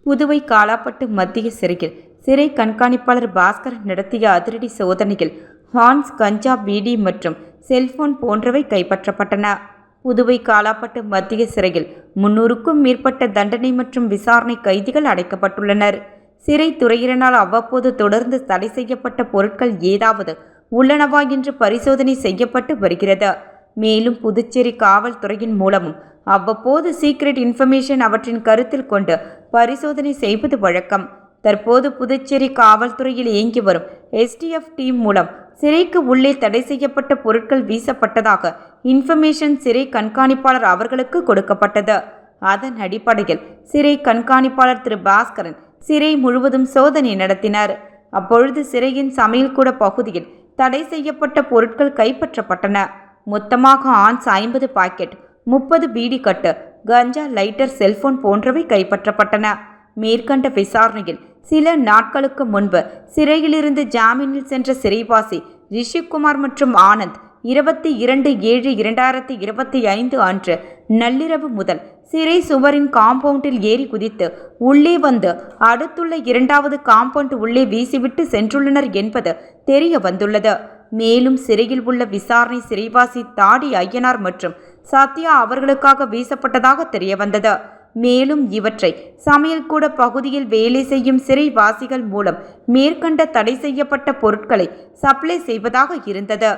புதுவை காலாப்பட்டு மத்திய சிறையில் சிறை கண்காணிப்பாளர் பாஸ்கர் நடத்திய அதிரடி சோதனையில் ஹான்ஸ், கஞ்சா, பீடி மற்றும் செல்போன் போன்றவை கைப்பற்றப்பட்டன. புதுவை காலாப்பட்டு மத்திய சிறையில் 300க்கும் மேற்பட்ட தண்டனை மற்றும் விசாரணை கைதிகள் அடைக்கப்பட்டுள்ளனர். சிறைத்துறையினரால் அவ்வப்போது தொடர்ந்து தடை செய்யப்பட்ட பொருட்கள் ஏதாவது உள்ளனவா என்று பரிசோதனை செய்யப்பட்டு வருகிறது. மேலும் புதுச்சேரி காவல்துறையின் மூலமும் அவ்வப்போது சீக்ரெட் இன்ஃபர்மேஷன் அவற்றின் கருத்தில் கொண்டு பரிசோதனை செய்வது வழக்கம். தற்போது புதுச்சேரி காவல்துறையில் இயங்கி வரும் STF டீம் மூலம் சிறைக்கு உள்ளே தடை செய்யப்பட்ட பொருட்கள் வீசப்பட்டதாக இன்ஃபர்மேஷன் சிறை கண்காணிப்பாளர் அவர்களுக்கு கொடுக்கப்பட்டது. அதன் அடிப்படையில் சிறை கண்காணிப்பாளர் திரு பாஸ்கரன் சிறை முழுவதும் சோதனை நடத்தினார். அப்பொழுது சிறையின் சமையல்கூட பகுதியில் தடை செய்யப்பட்ட பொருட்கள் கைப்பற்றப்பட்டன. மொத்தமாக ஆன்ஸ் 50 பாக்கெட், 30 பீடி கட்டு, கஞ்சா, லைட்டர், செல்போன் போன்றவை கைப்பற்றப்பட்டன. மேற்கண்ட விசாரணையில் சில நாட்களுக்கு முன்பு சிறையிலிருந்து ஜாமீனில் சென்ற சிறைவாசி ரிஷிகுமார் மற்றும் ஆனந்த் 22/7/2025 அன்று நள்ளிரவு முதல் சிறை சுவரின் காம்பவுண்டில் ஏறி குதித்து உள்ளே வந்து அடுத்துள்ள 2வது காம்பவுண்ட் உள்ளே வீசிவிட்டு சென்றுள்ளனர் என்பது தெரிய வந்துள்ளது. மேலும் சிறையில் உள்ள விசாரணை சிறைவாசி தாடி ஐயனார் மற்றும் சத்யா அவர்களுக்காக வீசப்பட்டதாக தெரிய வந்தது. மேலும் இவற்றை சமையல்கூட பகுதியில் வேலை செய்யும் சிறைவாசிகள் மூலம் மேற்கண்ட தடை செய்யப்பட்ட பொருட்களை சப்ளை செய்வதாக இருந்தது.